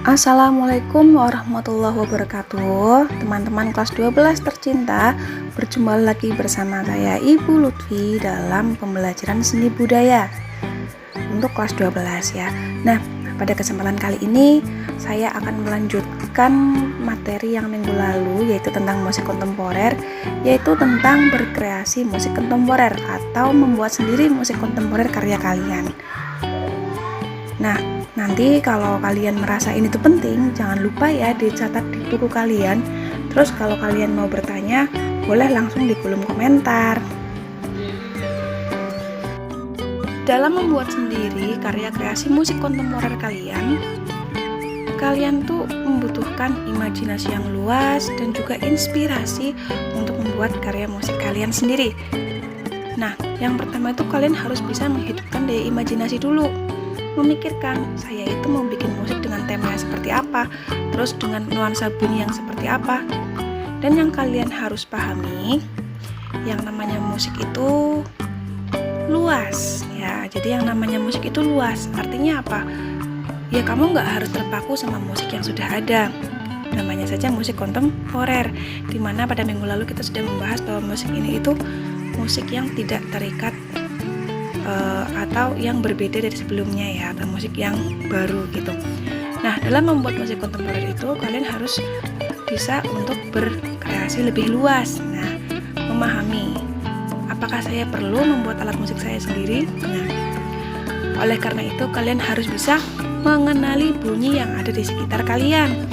Assalamualaikum warahmatullahi wabarakatuh. Teman-teman kelas 12 tercinta, berjumpa lagi bersama saya Ibu Lutfi dalam pembelajaran seni budaya untuk kelas 12 ya. Nah, pada kesempatan kali ini saya akan melanjutkan materi yang minggu lalu, yaitu tentang musik kontemporer, yaitu tentang berkreasi musik kontemporer atau membuat sendiri musik kontemporer karya kalian. Nah, nanti kalau kalian merasa ini tuh penting, jangan lupa ya dicatat di buku kalian. Terus kalau kalian mau bertanya, boleh langsung di kolom komentar. Dalam membuat sendiri karya kreasi musik kontemporer kalian tuh membutuhkan imajinasi yang luas dan juga inspirasi untuk membuat karya musik kalian sendiri. Nah, yang pertama itu kalian harus bisa menghidupkan daya imajinasi dulu. Memikirkan, saya itu mau bikin musik dengan tema yang seperti apa, terus dengan nuansa bunyi yang seperti apa. Dan yang kalian harus pahami, yang namanya musik itu luas ya. Jadi yang namanya musik itu luas, artinya apa? Ya kamu nggak harus terpaku sama musik yang sudah ada. Namanya saja musik kontemporer, dimana pada minggu lalu kita sudah membahas bahwa musik ini itu musik yang tidak terikat atau yang berbeda dari sebelumnya ya, atau musik yang baru gitu. Nah, dalam membuat musik kontemporer itu kalian harus bisa untuk berkreasi lebih luas. Nah, memahami apakah saya perlu membuat alat musik saya sendiri. Nah, oleh karena itu kalian harus bisa mengenali bunyi yang ada di sekitar kalian.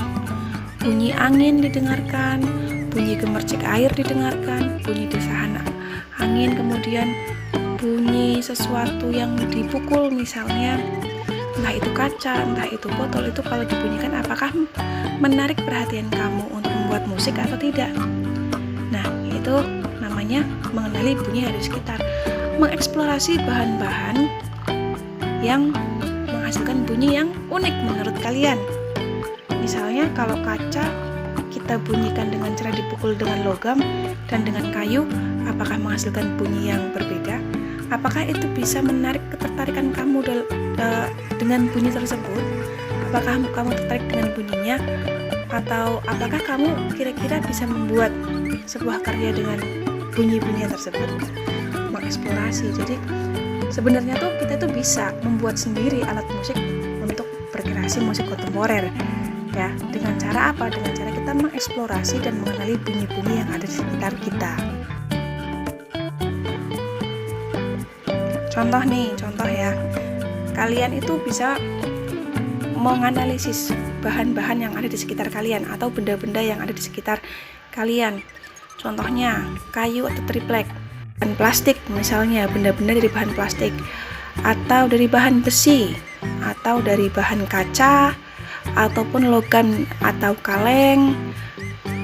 Bunyi angin didengarkan, bunyi gemercik air didengarkan, bunyi desahan angin, kemudian bunyi sesuatu yang dipukul, misalnya entah itu kaca, entah itu botol, itu kalau dibunyikan apakah menarik perhatian kamu untuk membuat musik atau tidak. Nah, itu namanya mengenali bunyi yang ada di sekitar, mengeksplorasi bahan-bahan yang menghasilkan bunyi yang unik menurut kalian. Misalnya kalau kaca kita bunyikan dengan cara dipukul dengan logam dan dengan kayu, apakah menghasilkan bunyi yang berbeda? Apakah itu bisa menarik ketertarikan kamu dengan bunyi tersebut? Apakah kamu tertarik dengan bunyinya? Atau apakah kamu kira-kira bisa membuat sebuah karya dengan bunyi-bunyi tersebut? Mengeksplorasi. Jadi sebenarnya tuh kita tuh bisa membuat sendiri alat musik untuk berkreasi musik kontemporer. Ya, dengan cara apa? Dengan cara kita mengeksplorasi dan mengenali bunyi-bunyi yang ada di sekitar kita. Contoh ya, kalian itu bisa menganalisis bahan-bahan yang ada di sekitar kalian atau benda-benda yang ada di sekitar kalian. Contohnya kayu atau triplek, bahan plastik misalnya, benda-benda dari bahan plastik, atau dari bahan besi, atau dari bahan kaca, ataupun logam atau kaleng,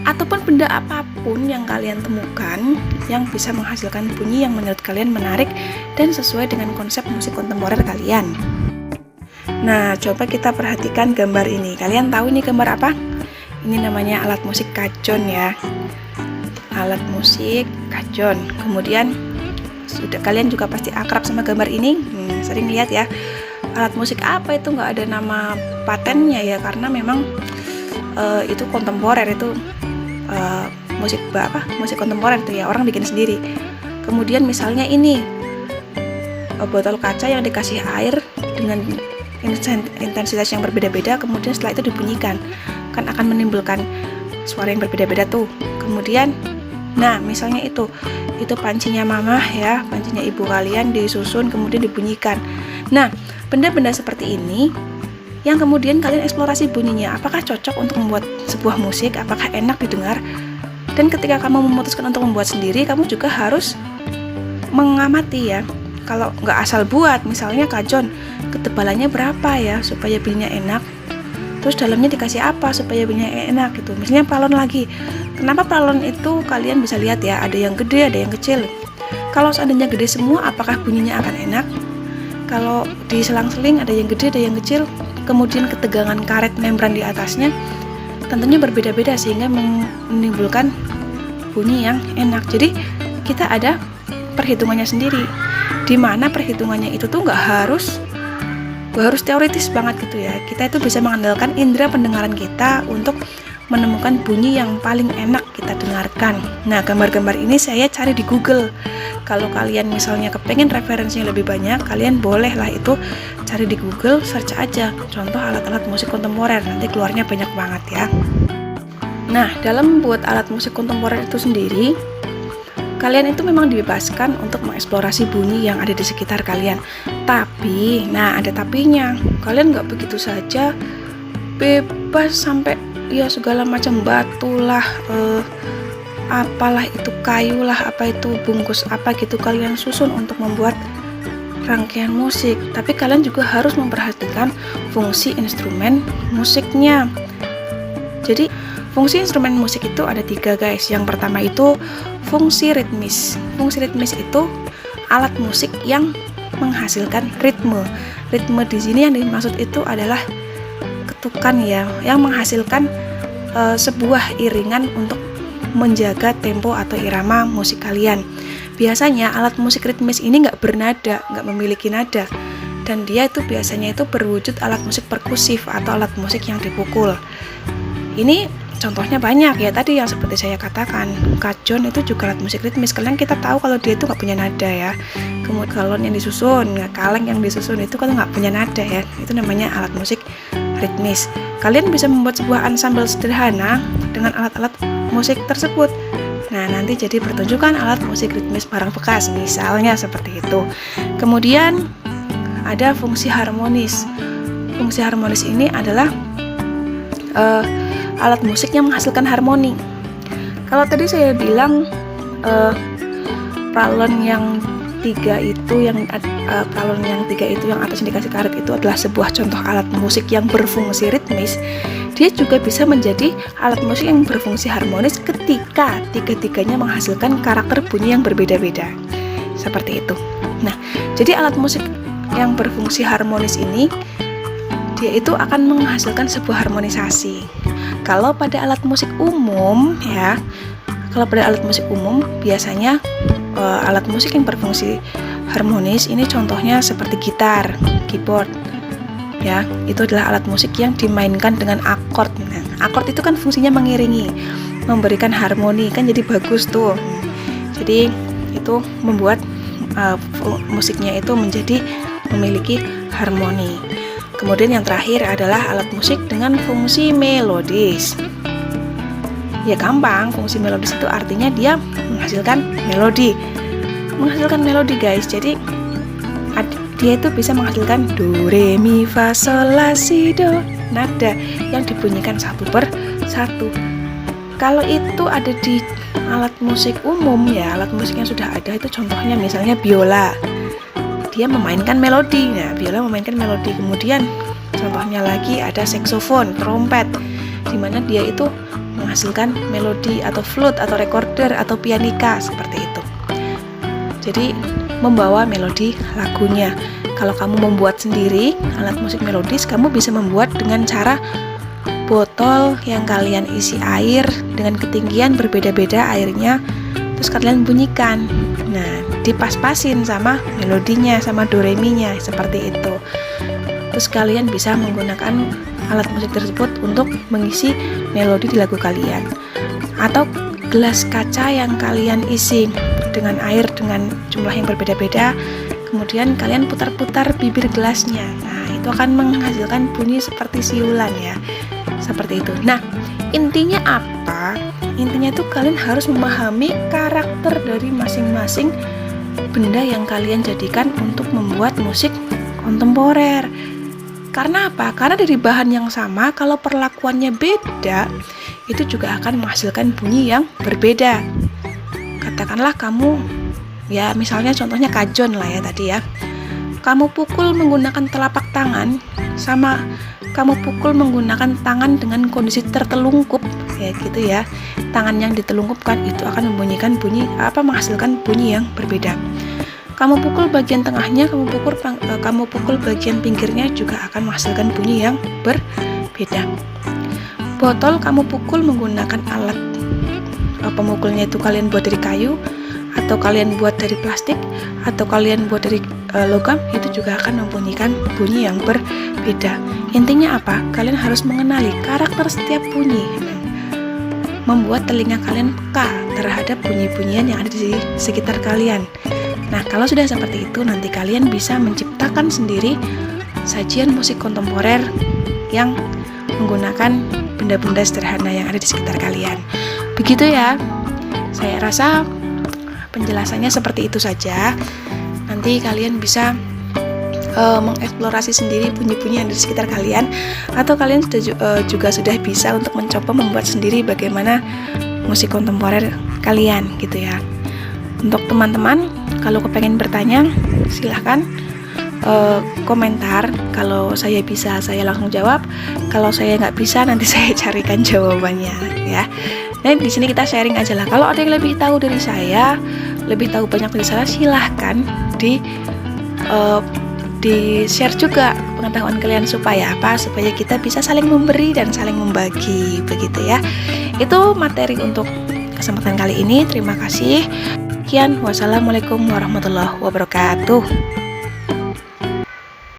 ataupun benda apapun yang kalian temukan yang bisa menghasilkan bunyi yang menurut kalian menarik dan sesuai dengan konsep musik kontemporer kalian. Nah, coba kita perhatikan gambar ini. Kalian tahu ini gambar apa? Ini namanya alat musik kajon ya. Alat musik kajon. Kemudian kalian juga pasti akrab sama gambar ini. Sering lihat ya. Alat musik apa itu, nggak ada nama patennya ya, karena memang itu kontemporer, itu musik kontemporer itu ya, orang bikin sendiri. Kemudian misalnya ini botol kaca yang dikasih air dengan intensitas yang berbeda-beda, kemudian setelah itu dibunyikan, kan akan menimbulkan suara yang berbeda-beda tuh. Kemudian nah misalnya itu pancinya mamah ya, pancinya ibu kalian disusun kemudian dibunyikan. Nah, benda-benda seperti ini yang kemudian kalian eksplorasi bunyinya, apakah cocok untuk membuat sebuah musik, apakah enak didengar. Dan ketika kamu memutuskan untuk membuat sendiri, kamu juga harus mengamati ya. Kalau nggak asal buat, misalnya kajon, ketebalannya berapa ya supaya bunyinya enak, terus dalamnya dikasih apa supaya bunyinya enak gitu. Misalnya paralon lagi, kenapa paralon itu kalian bisa lihat ya, ada yang gede, ada yang kecil. Kalau seandainya gede semua, apakah bunyinya akan enak? Kalau diselang-seling ada yang gede, ada yang kecil, kemudian ketegangan karet membran di atasnya tentunya berbeda-beda sehingga menimbulkan bunyi yang enak. Jadi kita ada perhitungannya sendiri, di mana perhitungannya itu tuh nggak harus harus teoritis banget gitu ya. Kita itu bisa mengandalkan indera pendengaran kita untuk menemukan bunyi yang paling enak kita dengarkan. Nah, gambar-gambar ini saya cari di Google. Kalau kalian misalnya kepengen referensinya lebih banyak, kalian bolehlah itu cari di Google, search aja contoh alat-alat musik kontemporer, nanti keluarnya banyak banget ya. Nah, dalam membuat alat musik kontemporer itu sendiri, kalian itu memang dibebaskan untuk mengeksplorasi bunyi yang ada di sekitar kalian. Tapi, nah ada tapinya, kalian nggak begitu saja bebas sampai ya segala macam batu lah, apalah itu kayu lah, apa itu bungkus apa gitu kalian susun untuk membuat rangkaian musik. Tapi kalian juga harus memperhatikan fungsi instrumen musiknya. Jadi fungsi instrumen musik itu ada 3 guys. Yang pertama itu fungsi ritmis. Fungsi ritmis itu alat musik yang menghasilkan ritme. Ritme di sini yang dimaksud itu adalah ketukan ya, yang menghasilkan sebuah iringan untuk menjaga tempo atau irama musik kalian. Biasanya alat musik ritmis ini nggak bernada, nggak memiliki nada, dan dia itu biasanya itu berwujud alat musik perkusif atau alat musik yang dipukul. Ini contohnya banyak ya, tadi yang seperti saya katakan, kajon itu juga alat musik ritmis. Kalian kita tahu kalau dia itu nggak punya nada ya. Kemudian galon yang disusun, kaleng yang disusun itu kan nggak punya nada ya. Itu namanya alat musik ritmis. Kalian bisa membuat sebuah ensemble sederhana dengan alat-alat musik tersebut. Nah, nanti jadi pertunjukan alat musik ritmis barang bekas, misalnya seperti itu. Kemudian ada fungsi harmonis. Fungsi harmonis ini adalah alat musik yang menghasilkan harmoni. Kalau tadi saya bilang pralon yang 3 itu yang atasnya dikasih karet itu adalah sebuah contoh alat musik yang berfungsi ritmis. Dia juga bisa menjadi alat musik yang berfungsi harmonis ketika tiga-tiganya menghasilkan karakter bunyi yang berbeda-beda. Seperti itu. Nah, jadi alat musik yang berfungsi harmonis ini dia itu akan menghasilkan sebuah harmonisasi. Kalau pada alat musik umum ya, biasanya alat musik yang berfungsi harmonis ini contohnya seperti gitar, keyboard ya, itu adalah alat musik yang dimainkan dengan akord. Nah, akord itu kan fungsinya mengiringi, memberikan harmoni, kan jadi bagus tuh. Jadi itu membuat musiknya itu menjadi memiliki harmoni. Kemudian yang terakhir adalah alat musik dengan fungsi melodis. Ya gampang, fungsi melodis itu artinya dia menghasilkan melodi. Menghasilkan melodi guys. Jadi dia itu bisa menghasilkan do, re, mi, fa, sol, la, si, do, nada yang dibunyikan 1 per 1. Kalau itu ada di alat musik umum ya, alat musik yang sudah ada itu contohnya misalnya biola. Dia memainkan melodi. Nah, biola memainkan melodi. Kemudian contohnya lagi ada saksofon, trompet, di mana dia itu menghasilkan melodi, atau flute atau recorder atau pianika seperti itu. Jadi membawa melodi lagunya. Kalau kamu membuat sendiri alat musik melodis, kamu bisa membuat dengan cara botol yang kalian isi air dengan ketinggian berbeda-beda airnya, terus kalian bunyikan. Nah, dipas-pasin sama melodinya, sama do re mi nya seperti itu. Terus kalian bisa menggunakan alat musik tersebut untuk mengisi melodi di lagu kalian. Atau gelas kaca yang kalian isi dengan air dengan jumlah yang berbeda-beda, kemudian kalian putar-putar bibir gelasnya. Nah, itu akan menghasilkan bunyi seperti siulan ya. Seperti itu. Nah, intinya apa? Intinya itu kalian harus memahami karakter dari masing-masing benda yang kalian jadikan untuk membuat musik kontemporer. Karena apa? Karena dari bahan yang sama, kalau perlakuannya beda, itu juga akan menghasilkan bunyi yang berbeda. Katakanlah kamu, ya misalnya contohnya kajon lah ya tadi ya. Kamu pukul menggunakan telapak tangan, sama kamu pukul menggunakan tangan dengan kondisi tertelungkup, ya gitu ya. Tangan yang ditelungkupkan itu akan membunyikan menghasilkan bunyi yang berbeda. Kamu pukul bagian tengahnya, kamu pukul bagian pinggirnya juga akan menghasilkan bunyi yang berbeda. Botol kamu pukul menggunakan alat pemukulnya itu kalian buat dari kayu, atau kalian buat dari plastik, atau kalian buat dari logam itu juga akan membunyikan bunyi yang berbeda. Intinya apa? Kalian harus mengenali karakter setiap bunyi, membuat telinga kalian peka terhadap bunyi-bunyian yang ada di sekitar kalian. Nah, kalau sudah seperti itu, nanti kalian bisa menciptakan sendiri sajian musik kontemporer yang menggunakan benda-benda sederhana yang ada di sekitar kalian. Begitu ya. Saya rasa penjelasannya seperti itu saja. Nanti kalian bisa mengeksplorasi sendiri bunyi-bunyi yang ada di sekitar kalian, atau kalian juga sudah bisa untuk mencoba membuat sendiri bagaimana musik kontemporer kalian gitu ya. Untuk teman-teman, kalau kepengen bertanya, silahkan komentar. Kalau saya bisa, saya langsung jawab. Kalau saya nggak bisa, nanti saya carikan jawabannya ya. Nah, di sini kita sharing aja lah. Kalau ada yang lebih tahu dari saya, lebih tahu banyak dari saya, silahkan di share juga pengetahuan kalian. Supaya apa? Supaya kita bisa saling memberi dan saling membagi, begitu ya. Itu materi untuk kesempatan kali ini. Terima kasih. Sekian, wassalamualaikum warahmatullahi wabarakatuh.